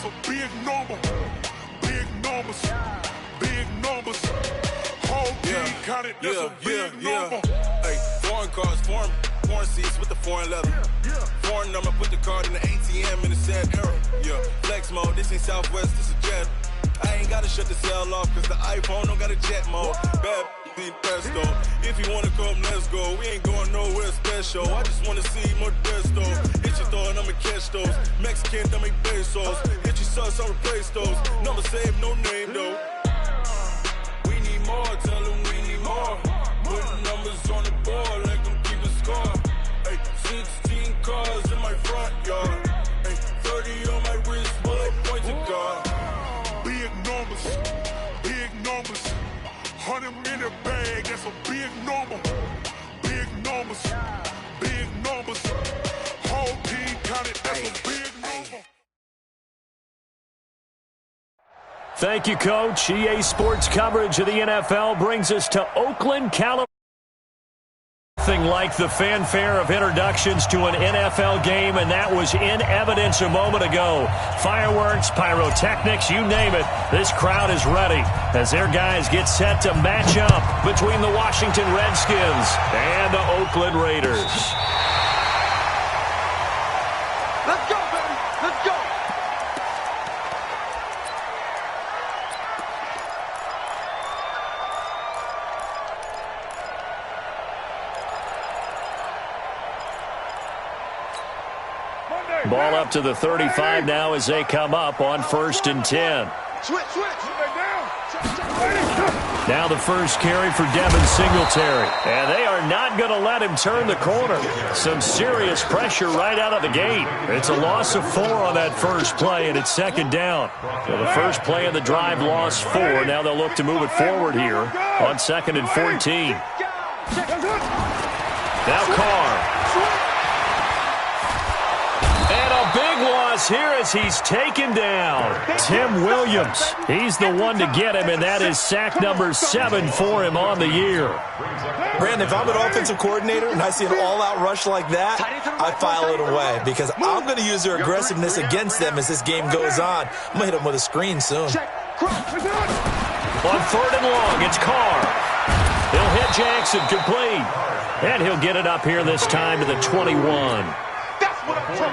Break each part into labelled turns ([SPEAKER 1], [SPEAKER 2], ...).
[SPEAKER 1] that's a big number. Big numbers, big numbers. Whole team counted, that's a big number.
[SPEAKER 2] Hey, foreign cars, foreign seats with the foreign leather. Foreign number, put the card in the ATM in the sad era. Yeah, flex mode, this ain't Southwest, this is jet. I ain't gotta shut the cell off, cause the iPhone don't got a jet mode. Bad presto. If you wanna come, let's go. We ain't going nowhere special. I just wanna see more desto. Hit your throw and I'ma catch those. Mexican, don't make pesos. Hit your sauce, I'll replace those. Number save, no name though. We need more, tell them we need more. Put numbers on the board, let them keep a score. Hey, 16 cars in my front yard. Hey, 30 on my wrist, bullet points of God.
[SPEAKER 1] Big numbers, big numbers. 100-minute bag, that's a big number. Big numbers, big numbers. Whole team counted, that's a big number.
[SPEAKER 3] Thank you, Coach. EA Sports coverage of the NFL brings us to Oakland, California. Nothing like the fanfare of introductions to an NFL game, and that was in evidence a moment ago. Fireworks, pyrotechnics, you name it. This crowd is ready as their guys get set to match up between the Washington Redskins and the Oakland Raiders.
[SPEAKER 4] Let's go, baby. Let's go.
[SPEAKER 3] Ball up to the 35 now as they come up on 1st and 10.
[SPEAKER 4] Switch.
[SPEAKER 3] Now the first carry for Devin Singletary. And they are not going to let him turn the corner. Some serious pressure right out of the gate. It's a loss of 4 on that first play, and it's 2nd down. So the first play of the drive lost 4. Now they'll look to move it forward here on 2nd and 14. Now Carr. Big loss here as he's taken down. Tim Williams, he's the one to get him, and that is sack number 7 for him on the year.
[SPEAKER 5] Brandon, if I'm an offensive coordinator and I see an all-out rush like that, I file it away because I'm going to use their aggressiveness against them as this game goes on. I'm going to hit them with a screen soon.
[SPEAKER 3] On 3rd and long, it's Carr. He'll hit Jackson complete, and he'll get it up here this time to the 21.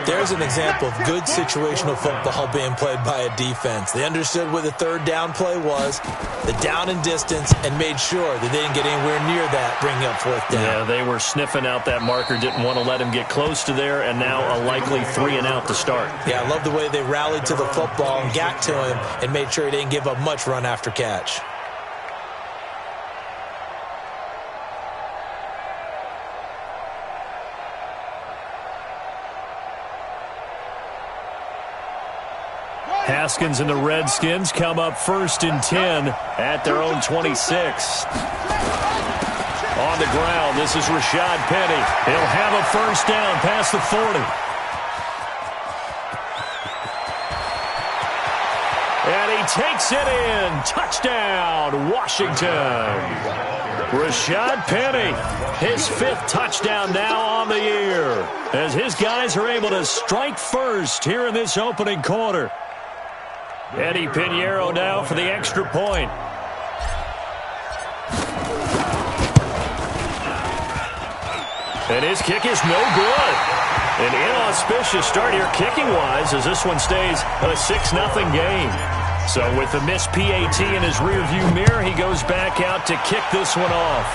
[SPEAKER 5] There's an example of good situational football being played by a defense. They understood where the 3rd down play was, the down and distance, and made sure that they didn't get anywhere near that, bringing up 4th down.
[SPEAKER 3] Yeah, they were sniffing out that marker, didn't want to let him get close to there, and now a likely 3 and out to start.
[SPEAKER 5] Yeah, I love the way they rallied to the football and got to him and made sure he didn't give up much run after catch.
[SPEAKER 3] Haskins and the Redskins come up 1st and 10 at their own 26. On the ground, this is Rashad Penny. He'll have a 1st down past the 40. And he takes it in. Touchdown, Washington. Rashad Penny, his 5th touchdown now on the year, as his guys are able to strike first here in this opening quarter. Eddie Pinheiro now for the extra point. And his kick is no good. An inauspicious start here kicking-wise as this one stays a 6-0 game. So with the missed PAT in his rearview mirror, he goes back out to kick this one off.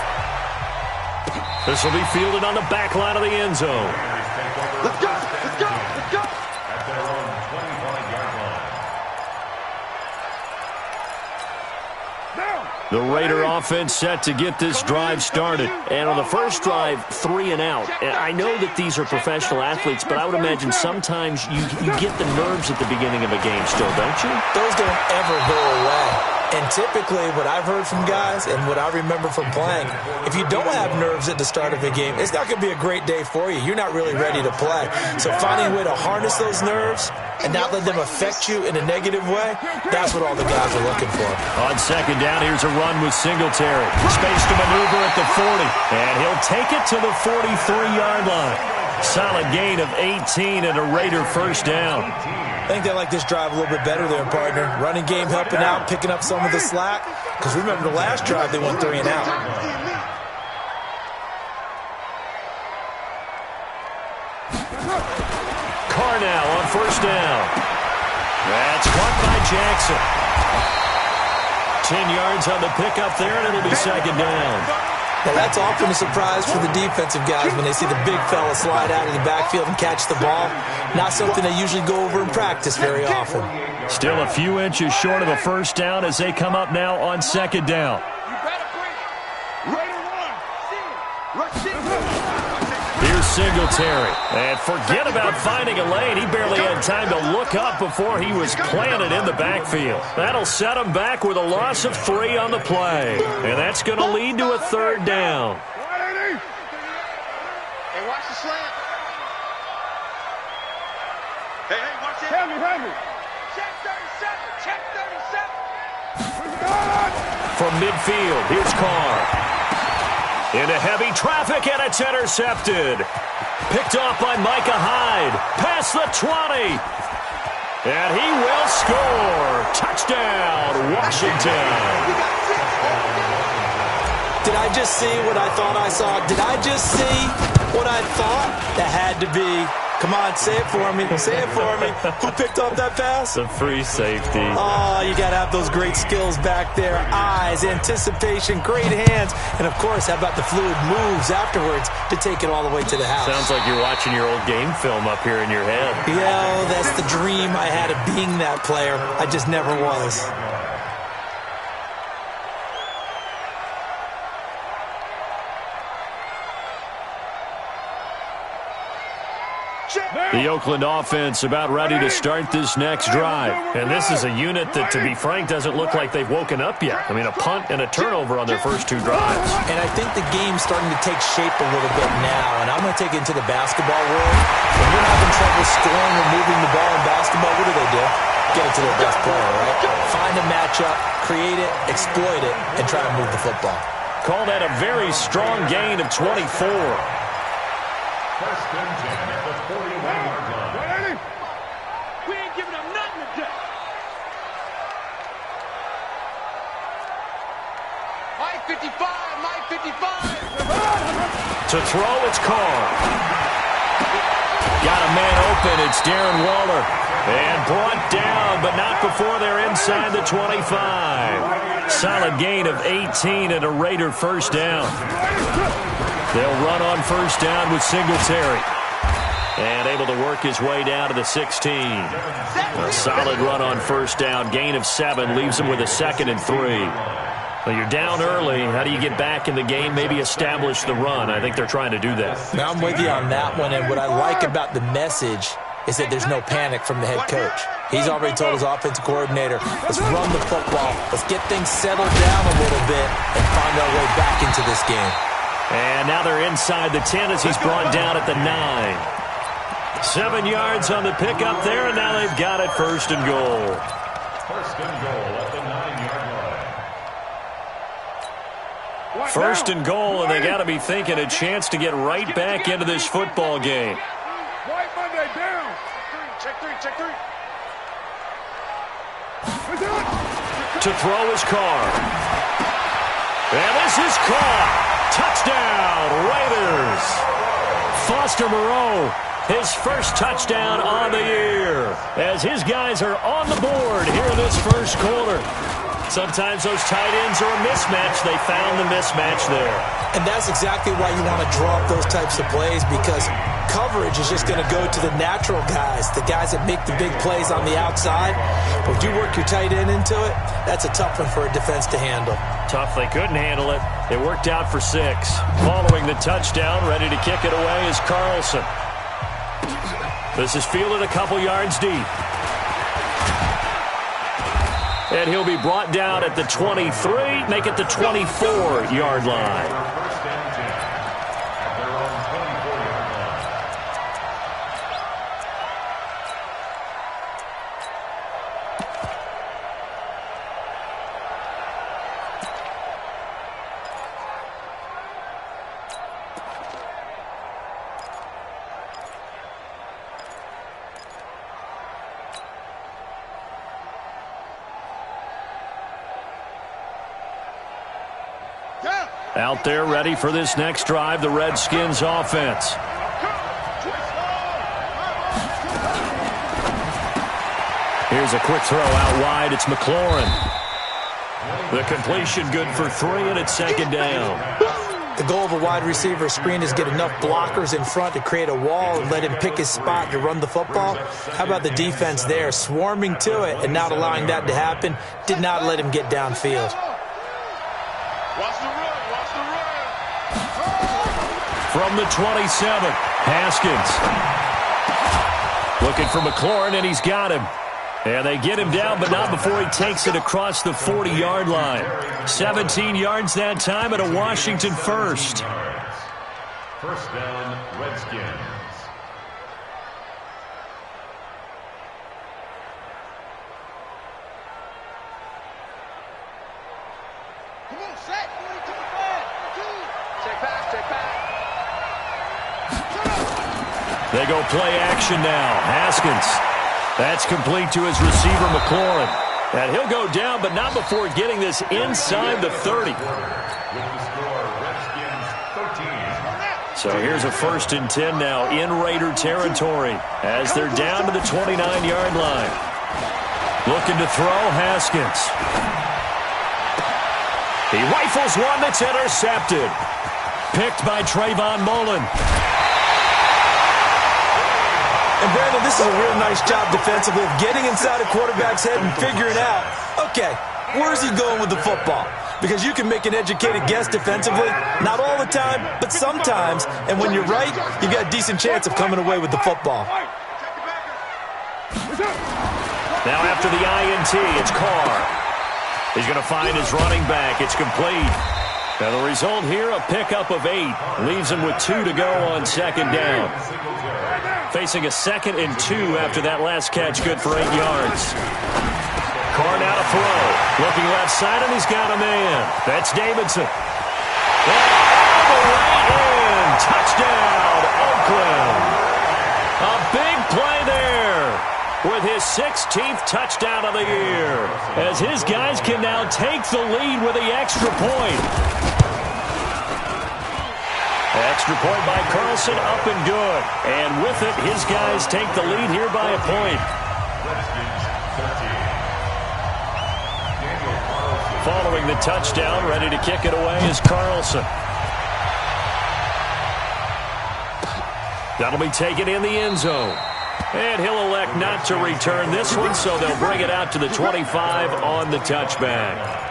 [SPEAKER 3] This will be fielded on the back line of the end zone.
[SPEAKER 4] Let's go. Let's go. Let's go.
[SPEAKER 3] The Raider offense set to get this drive started. And on the first drive, 3 and out. And I know that these are professional athletes, but I would imagine sometimes you get the nerves at the beginning of a game still, don't you?
[SPEAKER 5] Those don't ever go away. And typically what I've heard from guys and what I remember from playing, if you don't have nerves at the start of a game, it's not going to be a great day for you. You're not really ready to play. So finding a way to harness those nerves and not let them affect you in a negative way, that's what all the guys are looking for.
[SPEAKER 3] On 2nd down, here's a run with Singletary. Space to maneuver at the 40. And he'll take it to the 43-yard line. Solid gain of 18 and a Raider first down.
[SPEAKER 5] I think they like this drive a little bit better there, partner. Running game helping out, picking up some of the slack. Because remember the last drive, they went 3 and out.
[SPEAKER 3] Carr now on first down. That's caught by Jackson. 10 yards on the pickup there, and it'll be second down.
[SPEAKER 5] Well, that's often a surprise for the defensive guys when they see the big fella slide out of the backfield and catch the ball. Not something they usually go over in practice very often.
[SPEAKER 3] Still a few inches short of a first down as they come up now on second down. Here's Singletary. And forget about finding a lane. He barely had time to look up before he was planted in the backfield. That'll set him back with a loss of 3 on the play. And that's going to lead to a third down.
[SPEAKER 4] Hey, watch the slant. Hey, watch it. Help me. Check 37. Check 37.
[SPEAKER 3] From midfield, here's Carr. Into heavy traffic, and it's intercepted. Picked off by Micah Hyde. Past the 20. And he will score. Touchdown, Washington.
[SPEAKER 5] Did I just see what I thought I saw? Did I just see what I thought? That had to be. Come on, say it for me. Say it for me. Who picked up that pass?
[SPEAKER 3] The free safety.
[SPEAKER 5] Oh, you got to have those great skills back there. Eyes, anticipation, great hands. And, of course, how about the fluid moves afterwards to take it all the way to the house?
[SPEAKER 3] Sounds like you're watching your old game film up here in your head.
[SPEAKER 5] Yeah, that's the dream I had of being that player. I just never was.
[SPEAKER 3] The Oakland offense about ready to start this next drive. And this is a unit that, to be frank, doesn't look like they've woken up yet. I mean, a punt and a turnover on their first 2 drives.
[SPEAKER 5] And I think the game's starting to take shape a little bit now. And I'm going to take it into the basketball world. When you're having trouble scoring or moving the ball in basketball, what do? Get it to their best player, right? Find a matchup, create it, exploit it, and try to move the football.
[SPEAKER 3] Call that a very strong gain of 24.
[SPEAKER 4] First and 10 at the 41-yard line. We ain't giving them nothing today. Mike 55.
[SPEAKER 3] To throw, it's Carr. Got a man open. It's Darren Waller. And brought down, but not before they're inside the 25. Solid gain of 18 and a Raider first down. They'll run on first down with Singletary. And able to work his way down to the 16. A solid run on first down. Gain of 7 leaves him with a 2nd and 3. Well, you're down early. How do you get back in the game? Maybe establish the run. I think they're trying to do that.
[SPEAKER 5] Now I'm with you on that one. And what I like about the message is that there's no panic from the head coach. He's already told his offensive coordinator, let's run the football. Let's get things settled down a little bit and find our way back into this game.
[SPEAKER 3] And now they're inside the 10 as he's brought down at the 9. 7 yards on the pickup there, and now they've got it first and goal.
[SPEAKER 4] First and goal at the 9-yard line.
[SPEAKER 3] First and goal, and they got to be thinking a chance to get right back into this football game.
[SPEAKER 4] White Monday down. Check three.
[SPEAKER 3] To throw is Carr. And this is caught. Touchdown, Raiders. Foster Moreau, his first touchdown on the year, as his guys are on the board here in this first quarter. Sometimes those tight ends are a mismatch. They found the mismatch there.
[SPEAKER 5] And that's exactly why you want to draw up those types of plays, because coverage is just going to go to the natural guys, the guys that make the big plays on the outside. But if you work your tight end into it, that's a tough one for a defense to handle.
[SPEAKER 3] Tough, they couldn't handle it. It worked out for 6. Following the touchdown, ready to kick it away is Carlson. This is fielded a couple yards deep. And he'll be brought down at the 23, make it the 24-yard line.
[SPEAKER 4] First and 10 at their own 24-yard line.
[SPEAKER 3] Out there ready for this next drive, the Redskins offense. Here's a quick throw out wide. It's McLaurin. The completion good for 3, and it's second down.
[SPEAKER 5] The goal of a wide receiver screen is get enough blockers in front to create a wall and let him pick his spot to run the football. How about the defense there, swarming to it and not allowing that to happen? Did not let him get downfield.
[SPEAKER 4] Watch the run. Watch the run.
[SPEAKER 3] From the 27, Haskins. Looking for McLaurin, and he's got him. And they get him down, but not before he takes it across the 40-yard line. 17 yards that time at a Washington first.
[SPEAKER 4] First down, Redskins.
[SPEAKER 6] Come on, set. Check back, check back.
[SPEAKER 3] They go play action now. Haskins. That's complete to his receiver, McLaurin. And he'll go down, but not before getting this inside the 30. So here's a 1st and 10 now in Raider territory as they're down to the 29-yard line. Looking to throw, Haskins. He rifles one that's intercepted. Picked by Trayvon Mullen.
[SPEAKER 5] And Brandon, this is a real nice job defensively of getting inside a quarterback's head and figuring out, okay, where's he going with the football? Because you can make an educated guess defensively, not all the time, but sometimes. And when you're right, you've got a decent chance of coming away with the football.
[SPEAKER 3] Now after the INT, it's Carr. He's going to find his running back. It's complete. Now the result here, a pickup of 8. Leaves him with 2 to go on second down. Facing a 2nd and 2 after that last catch, good for 8 yards. Carr now to throw. Looking left side, and he's got a man. That's Davidson. All the way in. Touchdown, Oakland. A big play there with his 16th touchdown of the year, as his guys can now take the lead with the extra point. Extra point by Carlson, up and good. And with it, his guys take the lead here by a point. Following the touchdown, ready to kick it away is Carlson. That'll be taken in the end zone. And he'll elect not to return this one, so they'll bring it out to the 25 on the touchback.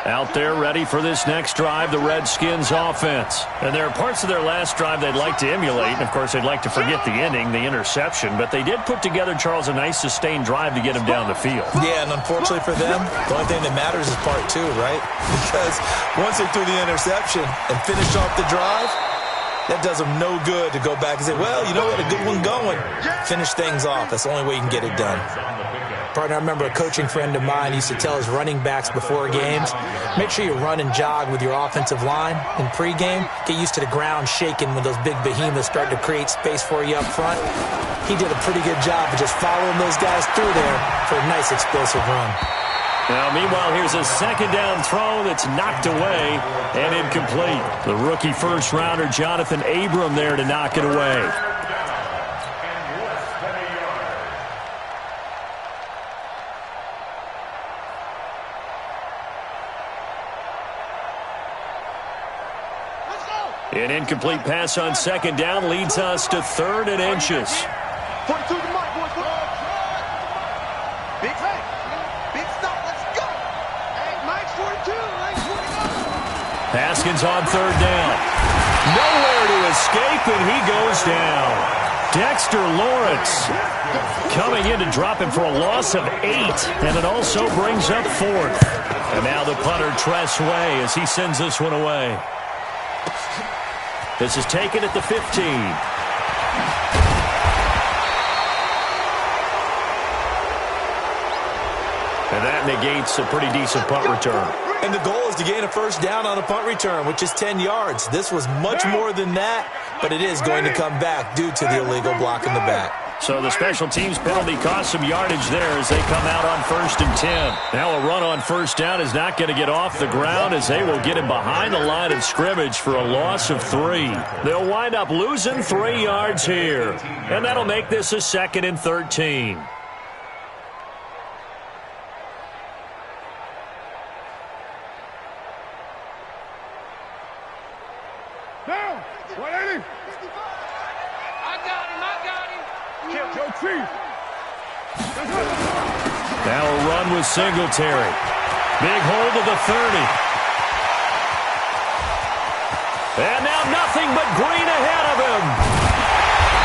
[SPEAKER 3] Out there ready for this next drive, the Redskins offense. And there are parts of their last drive they'd like to emulate. And, of course, they'd like to forget the ending, the interception. But they did put together, Charles, a nice sustained drive to get him down the field.
[SPEAKER 5] Yeah, and unfortunately for them, the only thing that matters is part 2, right? Because once they threw the interception and finished off the drive, that does them no good to go back and say, well, you know what, a good one going. Finish things off. That's the only way you can get it done. Partner, I remember a coaching friend of mine used to tell his running backs before games, make sure you run and jog with your offensive line in pregame. Get used to the ground shaking when those big behemoths start to create space for you up front. He did a pretty good job of just following those guys through there for a nice explosive run.
[SPEAKER 3] Now, meanwhile, here's a second down throw that's knocked away and incomplete. The rookie first-rounder, Jonathan Abram, there to knock it away. An incomplete pass on second down leads us to 3rd and inches.
[SPEAKER 6] 42 to Mike, boys. Big play. Big stop. Let's go. Hey, Mike's 42. Mike's 41.
[SPEAKER 3] Haskins on 3rd down. Nowhere to escape, and he goes down. Dexter Lawrence coming in to drop him for a loss of 8, and it also brings up 4th. And now the punter, Tress Way, as he sends this one away. This is taken at the 15. And that negates a pretty decent punt return.
[SPEAKER 5] And the goal is to gain a first down on a punt return, which is 10 yards. This was much more than that, but it is going to come back due to the illegal block in the back.
[SPEAKER 3] So the special teams penalty cost some yardage there as they come out on 1st and 10. Now a run on first down is not going to get off the ground as they will get him behind the line of scrimmage for a loss of 3. They'll wind up losing 3 yards here. And that'll make this a 2nd and 13.
[SPEAKER 4] Down. 180. Yo, Chief.
[SPEAKER 3] Now a run with Singletary. Big hold of the 30. And now nothing but green ahead of him.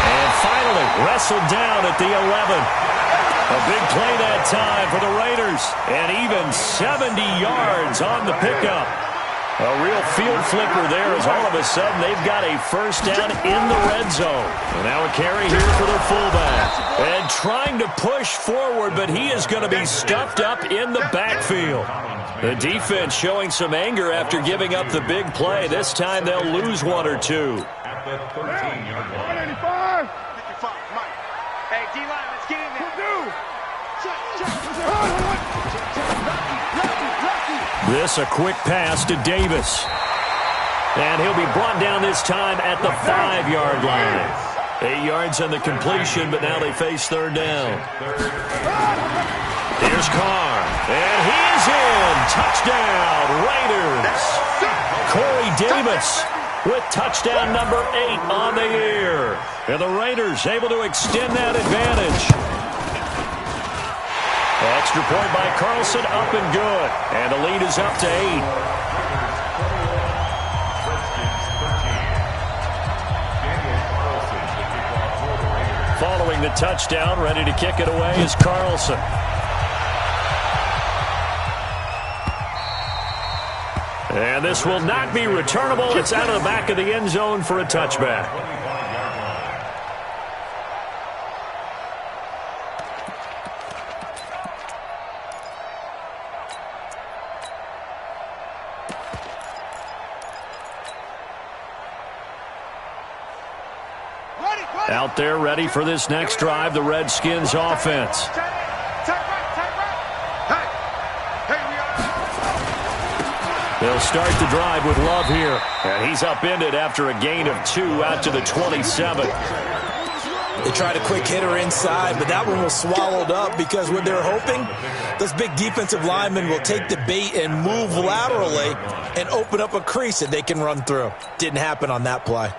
[SPEAKER 3] And finally wrestled down at the 11. A big play that time for the Raiders. And even 70 yards on the pickup. A real field flipper there as all of a sudden they've got a first down in the red zone. And now a carry here for their fullback. And trying to push forward, but he is going to be stuffed up in the backfield. The defense showing some anger after giving up the big play. This time they'll lose 1 or 2.
[SPEAKER 4] At the 13-yard line. 55. Mike. Hey, D-line, let's get in there.
[SPEAKER 3] This a quick pass to Davis. And he'll be brought down this time at the 5-yard line. 8 yards on the completion, but now they face 3rd down. Here's Carr. And he's in. Touchdown, Raiders. Corey Davis with touchdown number 8 on the year. And the Raiders able to extend that advantage. Extra point by Carlson, up and good. And the lead is up to 8. Following the touchdown, ready to kick it away is Carlson. And this will not be returnable. It's out of the back of the end zone for a touchback. Out there ready for this next drive, the Redskins offense. They'll start the drive with Love here. And he's upended after a gain of 2 out to the 27.
[SPEAKER 5] They tried a quick hitter inside, but that one was swallowed up because what they're hoping, those big defensive linemen will take the bait and move laterally and open up a crease that they can run through. Didn't happen on that play.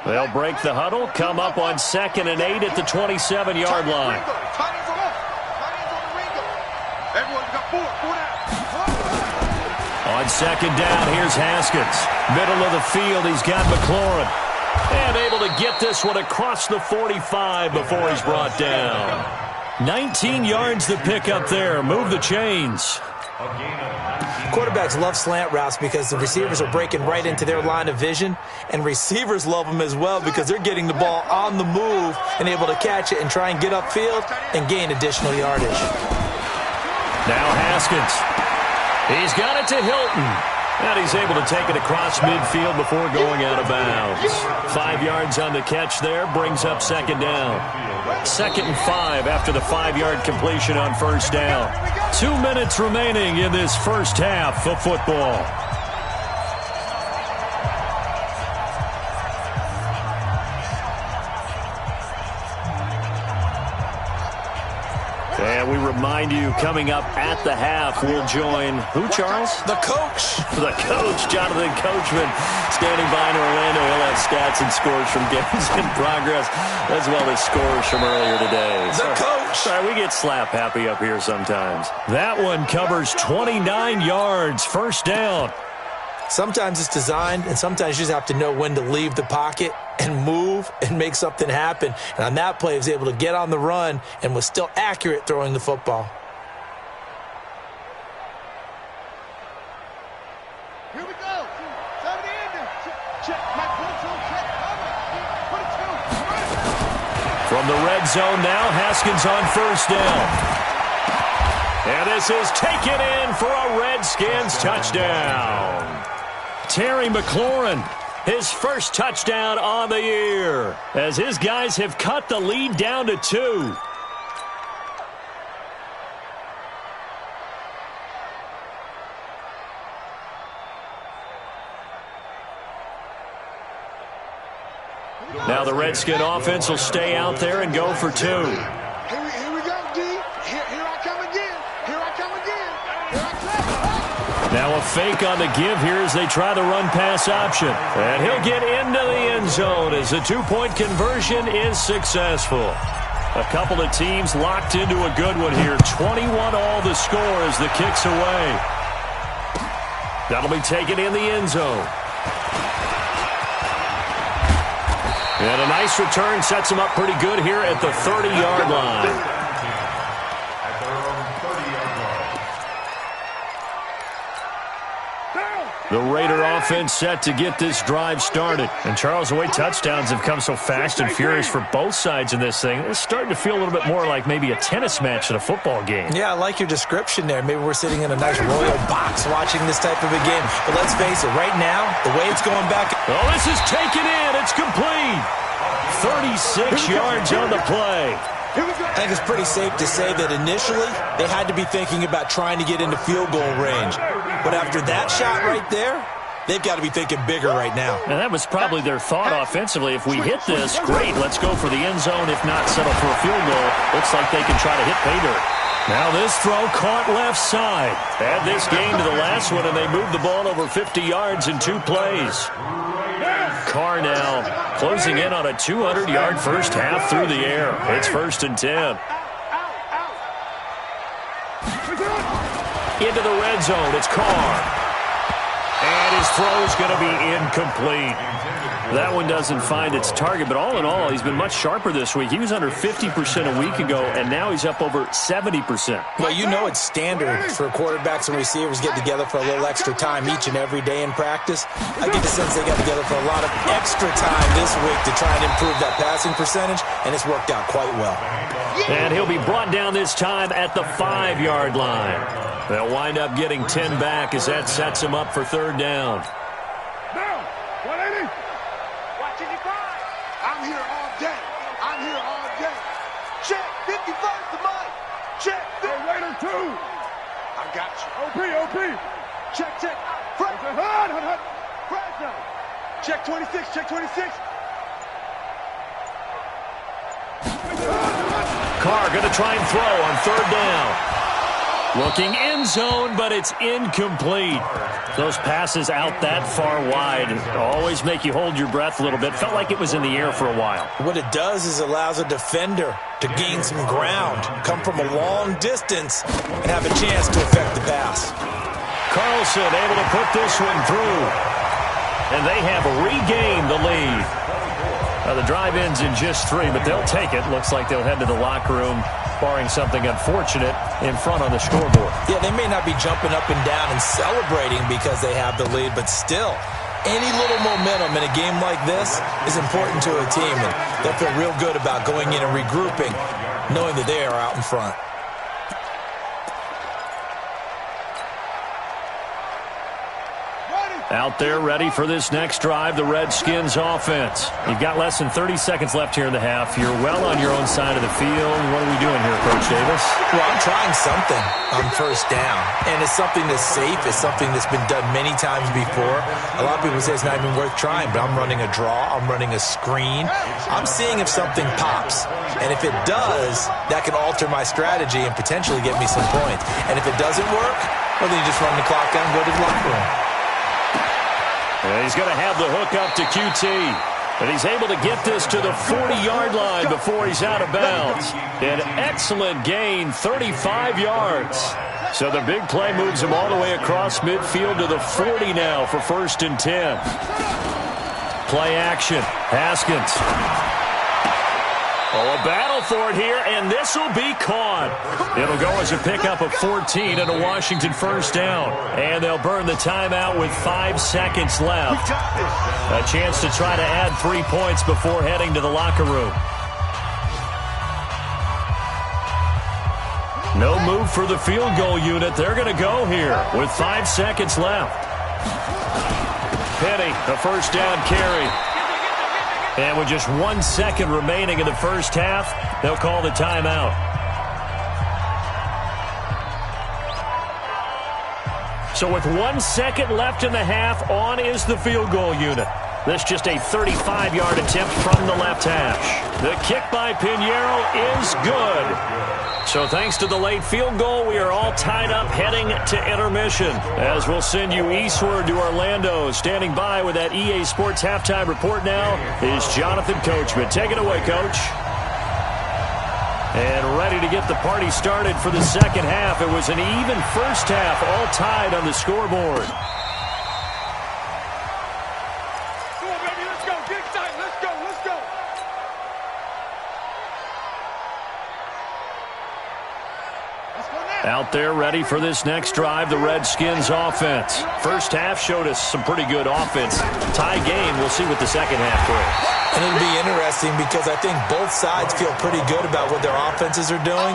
[SPEAKER 3] They'll break the huddle, come up on 2nd and 8 at the 27-yard line. On 2nd down, here's Haskins. Middle of the field, he's got McLaurin. And able to get this one across the 45 before he's brought down. 19 yards to pick up there. Move the chains.
[SPEAKER 5] Quarterbacks love slant routes because the receivers are breaking right into their line of vision, and receivers love them as well because they're getting the ball on the move and able to catch it and try and get upfield and gain additional yardage.
[SPEAKER 3] Now Haskins. He's got it to Hilton. And he's able to take it across midfield before going out of bounds. 5 yards on the catch there, brings up 2nd down. 2nd and 5 after the 5-yard completion on 1st down. 2 minutes remaining in this first half of football. And we remind you, coming up at the half, we'll join who, Charles?
[SPEAKER 5] The coach.
[SPEAKER 3] The coach, Jonathan Coachman, standing by in Orlando. He'll have stats and scores from games in progress, as well as scores from earlier today.
[SPEAKER 5] The coach.
[SPEAKER 3] Sorry, we get slap happy up here sometimes. That one covers 29 yards, 1st down.
[SPEAKER 5] Sometimes it's designed, and sometimes you just have to know when to leave the pocket and move and make something happen. And on that play, he was able to get on the run and was still accurate throwing the football.
[SPEAKER 3] From the red zone now, Haskins on first down. And this is taken in for a Redskins touchdown. Terry McLaurin, his first touchdown on the year, as his guys have cut the lead down to 2. Now the Redskin offense will stay out there and go for 2.
[SPEAKER 6] Here we go, D. Here I come again. Here I come again. Here I come.
[SPEAKER 3] Now a fake on the give here as they try the run-pass option. And he'll get into the end zone as the 2-point conversion is successful. A couple of teams locked into a good one here. 21-all the score as the kick's away. That'll be taken in the end zone. And a nice return sets him up pretty good here at the 30-yard line. The Raider offense set to get this drive started. And Charles, the way touchdowns have come so fast and furious for both sides in this thing, it's starting to feel a little bit more like maybe a tennis match at a football game.
[SPEAKER 5] Yeah, I like your description there. Maybe we're sitting in a nice royal box watching this type of a game. But let's face it, right now, the way it's going back...
[SPEAKER 3] Oh, this is taken in. It's complete. 36 yards on the play.
[SPEAKER 5] I think it's pretty safe to say that initially they had to be thinking about trying to get into field goal range. But after that shot right there, they've got to be thinking bigger right now.
[SPEAKER 3] And that was probably their thought offensively. If we hit this, great, let's go for the end zone. If not, settle for a field goal. Looks like they can try to hit pay dirt. Now this throw caught left side. Add this game to the last one, and they moved the ball over 50 yards in 2 plays. Carr now closing in on a 200-yard first half through the air. It's 1st and 10. Into the red zone, it's Carr. And his throw's going to be incomplete. That one doesn't find its target, but all in all, he's been much sharper this week. He was under 50% a week ago, and now he's up over 70%.
[SPEAKER 5] Well, you know it's standard for quarterbacks and receivers get together for a little extra time each and every day in practice. I get the sense they got together for a lot of extra time this week to try and improve that passing percentage, and it's worked out quite well.
[SPEAKER 3] And he'll be brought down this time at the 5-yard line. They'll wind up getting 10 back as that sets him up for 3rd down.
[SPEAKER 6] I'm here all day. I'm here all day. Check 51's the mic. Check.
[SPEAKER 4] Raider 2.
[SPEAKER 6] I got you.
[SPEAKER 4] OP.
[SPEAKER 6] Check. Check 26. Check 26.
[SPEAKER 3] Carr going to try and throw on 3rd down. Looking end zone, but it's incomplete. Those passes out that far wide always make you hold your breath a little bit. Felt like it was in the air for a while.
[SPEAKER 5] What it does is allows a defender to gain some ground, come from a long distance, and have a chance to affect the pass.
[SPEAKER 3] Carlson able to put this one through. And they have regained the lead. Now the drive ends in just 3, but they'll take it. Looks like they'll head to the locker room, barring something unfortunate, in front on the scoreboard.
[SPEAKER 5] Yeah, they may not be jumping up and down and celebrating because they have the lead, but still, any little momentum in a game like this is important to a team, and they'll feel real good about going in and regrouping, knowing that they are out in front.
[SPEAKER 3] Out there ready for this next drive, the Redskins offense. You've got less than 30 seconds left here in the half. You're well on your own side of the field. What are we doing here, Coach Davis?
[SPEAKER 5] Well, I'm trying something on 1st down, and it's something that's safe. It's something that's been done many times before. A lot of people say it's not even worth trying, but I'm running a draw. I'm running a screen. I'm seeing if something pops, and if it does, that can alter my strategy and potentially get me some points. And if it doesn't work, well, then you just run the clock down and go to the locker room.
[SPEAKER 3] And he's going to have the hook up to QT. And he's able to get this to the 40-yard line before he's out of bounds. An excellent gain, 35 yards. So the big play moves him all the way across midfield to the 40 now for 1st and 10. Play action. Haskins. Oh, a battle for it here, and this will be caught. It'll go as a pickup of 14 and a Washington first down. And they'll burn the timeout with 5 seconds left. A chance to try to add 3 points before heading to the locker room. No move for the field goal unit. They're going to go here with 5 seconds left. Penny, a first down carry. And with just 1 second remaining in the first half, they'll call the timeout. So with 1 second left in the half, on is the field goal unit. This just a 35-yard attempt from the left hash. The kick by Pinheiro is good. So thanks to the late field goal, we are all tied up heading to intermission. As we'll send you eastward to Orlando. Standing by with that EA Sports halftime report now is Jonathan Coachman. Take it away, Coach. And ready to get the party started for the second half. It was an even first half, all tied on the scoreboard.
[SPEAKER 4] Come on, baby, let's go. Get tight. Let's go. Let's go.
[SPEAKER 3] Out there ready for this next drive, the Redskins offense. First half showed us some pretty good offense. Tie game, we'll see what the second half brings.
[SPEAKER 5] And it'll be interesting because I think both sides feel pretty good about what their offenses are doing.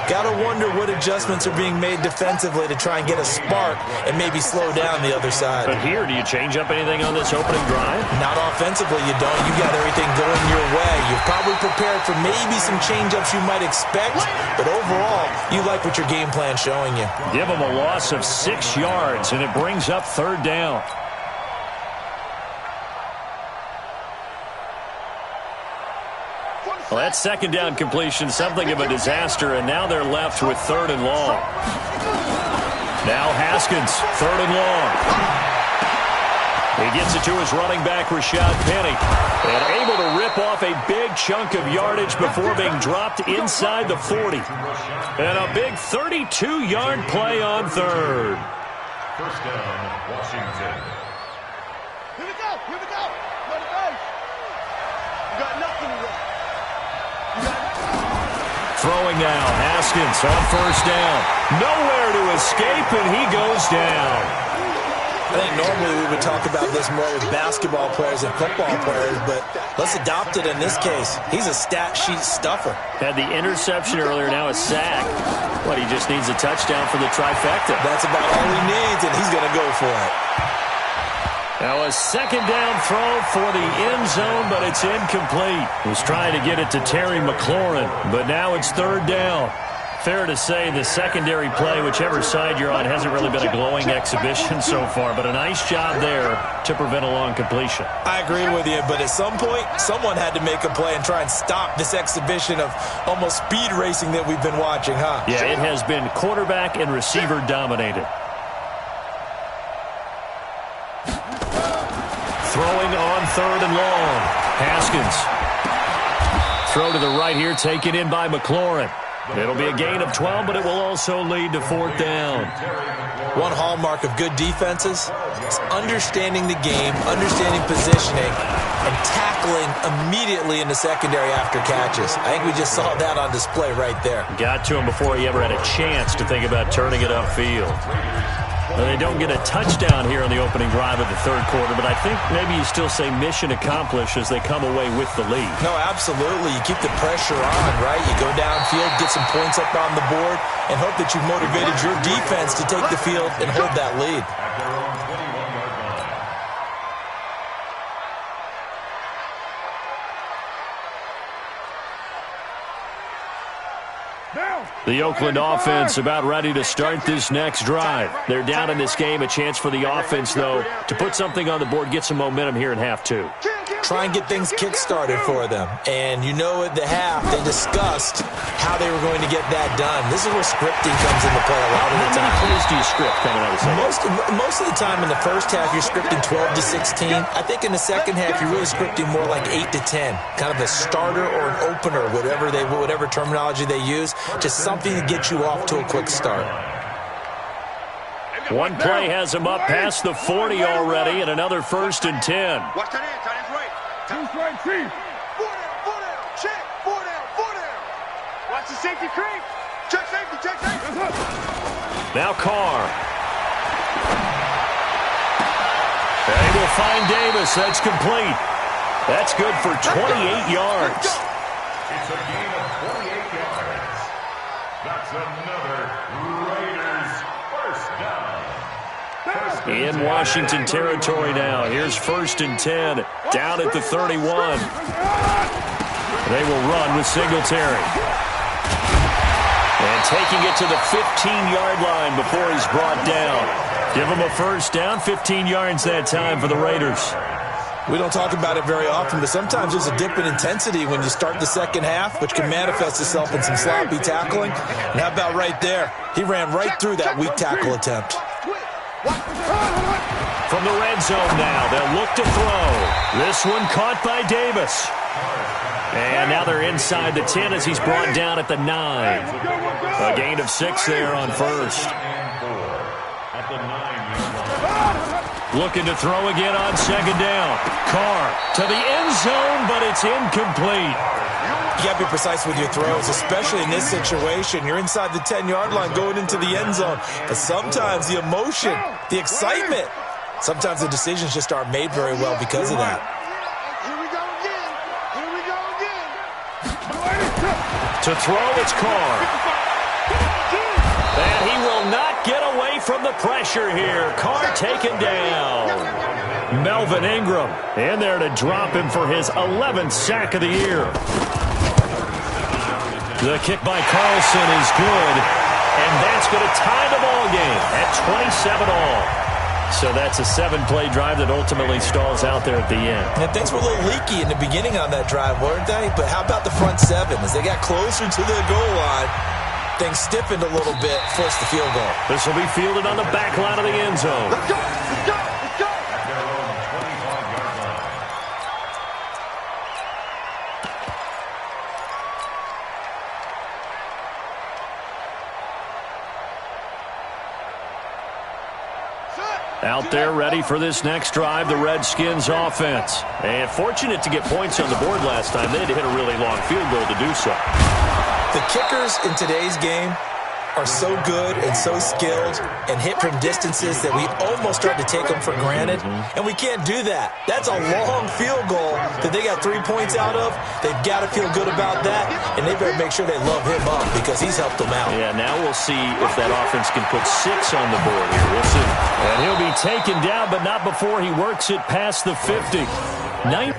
[SPEAKER 5] Got to wonder what adjustments are being made defensively to try and get a spark and maybe slow down the other side.
[SPEAKER 3] But here, do you change up anything on this opening drive?
[SPEAKER 5] Not offensively, you don't. You got everything going your way. You're probably prepared for maybe some change-ups you might expect, but overall, you like what your game plan's showing you.
[SPEAKER 3] Give them a loss of 6 yards, and it brings up third down. Well, that second down completion, something of a disaster, and now they're left with third and long. Now Haskins, third and long. He gets it to his running back, Rashad Penny, and able to rip off a big chunk of yardage before being dropped inside the 40. And a big 32-yard play on third.
[SPEAKER 4] First down, Washington.
[SPEAKER 6] Here we go. Here we go. Let it go. You got nothing to do.
[SPEAKER 3] Throwing now, Haskins on first down. Nowhere to escape, and he goes down.
[SPEAKER 5] I think normally we would talk about this more with basketball players and football players, but let's adopt it in this case. He's a stat sheet stuffer.
[SPEAKER 3] Had the interception earlier, now a sack. What, he just needs a touchdown for the trifecta.
[SPEAKER 5] That's about all he needs, and he's going to go for it.
[SPEAKER 3] Now a second down throw for the end zone, but it's incomplete. Was trying to get it to Terry McLaurin, but now it's third down. Fair to say the secondary play, whichever side you're on, hasn't really been a glowing exhibition so far, but a nice job there to prevent a long completion.
[SPEAKER 5] I agree with you, but at some point, someone had to make a play and try and stop this exhibition of almost speed racing that we've been watching, huh?
[SPEAKER 3] Yeah, it has been quarterback and receiver dominated. Throwing on third and long. Haskins. Throw to the right here, taken in by McLaurin. It'll be a gain of 12, but it will also lead to fourth down.
[SPEAKER 5] One hallmark of good defenses is understanding the game, understanding positioning, and tackling immediately in the secondary after catches. I think we just saw that on display right there.
[SPEAKER 3] Got to him before he ever had a chance to think about turning it upfield. Well, they don't get a touchdown here on the opening drive of the third quarter, but I think maybe you still say mission accomplished as they come away with the lead.
[SPEAKER 5] No, absolutely. You keep the pressure on, right? You go downfield, get some points up on the board, and hope that you've motivated your defense to take the field and hold that lead.
[SPEAKER 3] The Oakland offense about ready to start this next drive. They're down in this game. A chance for the offense, though, to put something on the board, get some momentum here in half two.
[SPEAKER 5] Try and get things kick-started for them. And you know at the half, they discussed how they were going to get that done. This is where scripting comes into play a lot of the time.
[SPEAKER 3] How many plays do you script coming out of the second?
[SPEAKER 5] Most of the time in the first half, you're scripting 12 to 16. I think in the second half, you're really scripting more like 8 to 10. Kind of a starter or an opener, whatever terminology they use. Just something to get you off to a quick start.
[SPEAKER 3] One play has him up past the 40 already, and another 1st and 10.
[SPEAKER 6] Watch that in, tight end's right. Who's right, 4 down, check, 4 down. Watch the safety creep. Check safety, check safety.
[SPEAKER 3] Now Carr. They will find Davis. That's complete. That's good for 28 yards.
[SPEAKER 4] It's a gain of 28 yards. That's another Raiders first down.
[SPEAKER 3] In Washington territory now. Here's 1st and 10. Down at the 31. They will run with Singletary. And taking it to the 15-yard line before he's brought down. Give him a first down. 15 yards that time for the Raiders.
[SPEAKER 5] We don't talk about it very often, but sometimes there's a dip in intensity when you start the second half, which can manifest itself in some sloppy tackling. And how about right there? He ran right through that weak tackle attempt.
[SPEAKER 3] From the red zone now, they'll look to throw. This one caught by Davis. And now they're inside the 10 as he's brought down at the 9. A gain of 6 there on first. Looking to throw again on second down. Carr to the end zone, but it's incomplete.
[SPEAKER 5] You got to be precise with your throws, especially in this situation. You're inside the 10-yard line going into the end zone. But sometimes the emotion, the excitement, sometimes the decisions just aren't made very well because of that.
[SPEAKER 6] Here we go again. Here we go again.
[SPEAKER 3] To throw, it's Carr. And he will not get away from the pressure here. Carr taken down. Melvin Ingram in there to drop him for his 11th sack of the year. The kick by Carlson is good, and that's going to tie the ball game at 27-all. So that's a 7-play drive that ultimately stalls out there at the end.
[SPEAKER 5] And things were a little leaky in the beginning on that drive, weren't they? But how about the front 7? As they got closer to the goal line, things stiffened a little bit, forced the field goal.
[SPEAKER 3] This will be fielded on the back line of the end zone.
[SPEAKER 6] Let's go, let's go, let's go.
[SPEAKER 4] At their own 25-yard line.
[SPEAKER 3] Out there ready for this next drive, the Redskins offense. And fortunate to get points on the board last time. They had to hit a really long field goal to do so.
[SPEAKER 5] The kickers in today's game are so good and so skilled and hit from distances that we almost start to take them for granted, and we can't do that. That's a long field goal that they got 3 points out of. They've got to feel good about that, and they better make sure they love him up because he's helped them out.
[SPEAKER 3] Yeah, now we'll see if that offense can put 6 on the board here. We'll see. And he'll be taken down, but not before he works it past the 50. 9.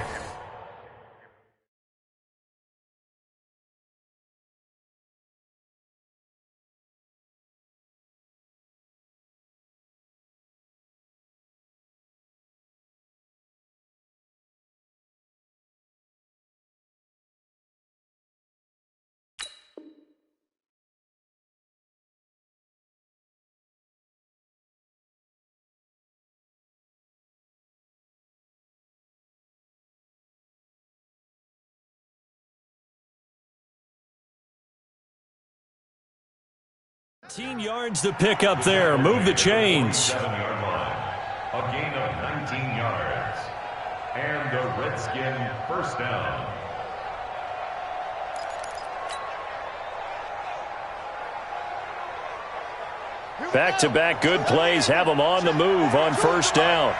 [SPEAKER 3] Yards to pick up there. Move the chains.
[SPEAKER 4] 7-yard line. A gain of 19 yards. And the Redskin first down.
[SPEAKER 3] Back-to-back good plays have them on the move on first down.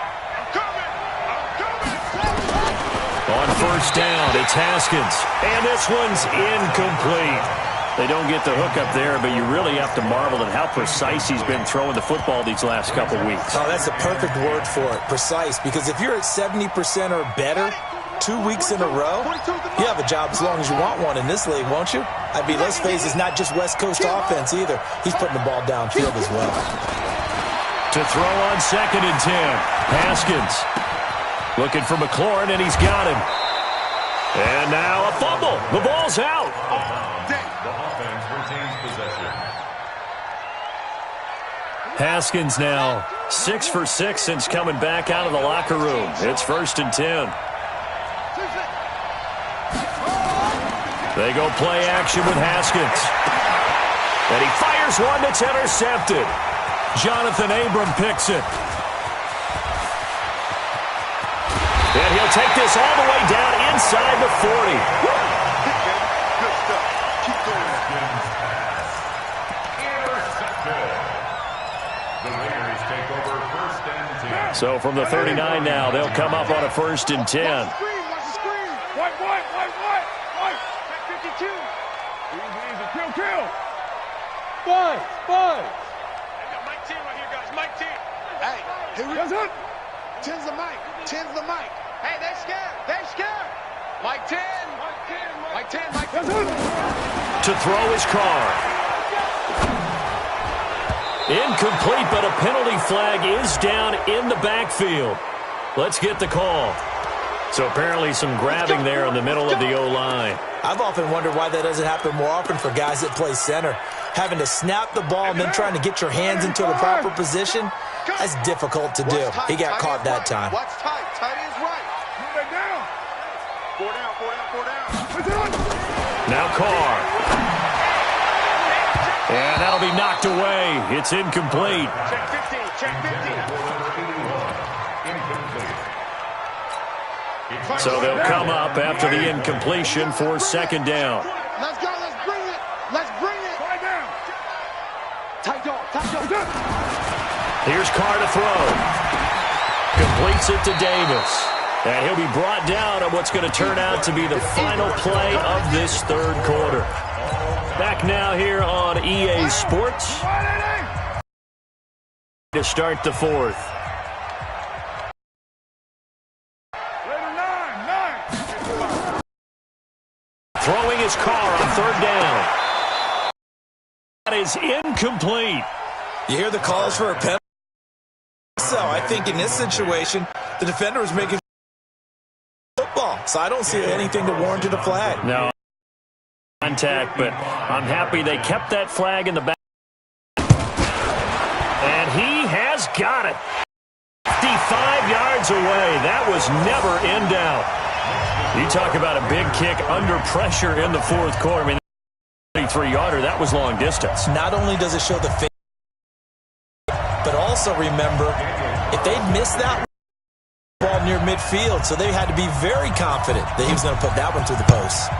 [SPEAKER 3] On first down, it's Haskins. And this one's incomplete. They don't get the hook up there, but you really have to marvel at how precise he's been throwing the football these last couple weeks.
[SPEAKER 5] Oh, that's the perfect word for it, precise, because if you're at 70% or better 2 weeks in a row, you have a job as long as you want one in this league, won't you? I mean, let's face it, it's not just West Coast offense either. He's putting the ball downfield as well.
[SPEAKER 3] To throw on 2nd and 10, Haskins looking for McLaurin, and he's got him. And now a fumble. The ball's out.
[SPEAKER 4] The offense retains possession.
[SPEAKER 3] Haskins now 6 for 6 since coming back out of the locker room. It's 1st and 10. They go play action with Haskins. And he fires one that's intercepted. Jonathan Abram picks it. And he'll take this all the way down inside the 40.
[SPEAKER 6] Good stuff. Keep going.
[SPEAKER 3] So from the 39 now, they'll come up on a 1st and 10.
[SPEAKER 6] Watch the screen. White. Check 52. Easy. Kill. Five. I got Mike 10 right here, guys. Mike 10. Hey, here we go. 10's the mic. Hey, they're scared. Mike 10. Mike 10.
[SPEAKER 3] To throw his car. Incomplete, but a penalty flag is down in the backfield. Let's get the call. So apparently some grabbing there in the middle of the O-line.
[SPEAKER 5] I've often wondered why that doesn't happen more often for guys that play center. Having to snap the ball and then trying to get your hands into the proper position, that's difficult to do. He got caught that time.
[SPEAKER 6] Watch tight. Tight is right. Move it down. Four down.
[SPEAKER 3] Now Carr. And that'll be knocked away. It's incomplete.
[SPEAKER 6] Check 15.
[SPEAKER 3] So they'll come up after the incompletion for 2nd down.
[SPEAKER 6] Let's go. Let's bring it. Tight dog.
[SPEAKER 3] Here's Carr to throw. Completes it to Davis. And he'll be brought down on what's going to turn out to be the final play of this 3rd quarter. Back now here on EA Sports to start the 4th. Throwing his car on 3rd down. That is incomplete.
[SPEAKER 5] You hear the calls for a penalty? So I think in this situation, the defender was making football. So I don't see anything to warrant a flag.
[SPEAKER 3] No contact, but I'm happy they kept that flag in the back. And he has got it. 55 yards away. That was never in doubt. You talk about a big kick under pressure in the 4th quarter. I mean, 33-yarder, that was long distance.
[SPEAKER 5] Not only does it show the fake, but also remember, if they'd missed that ball near midfield, so they had to be very confident that he was going to put that one through the post.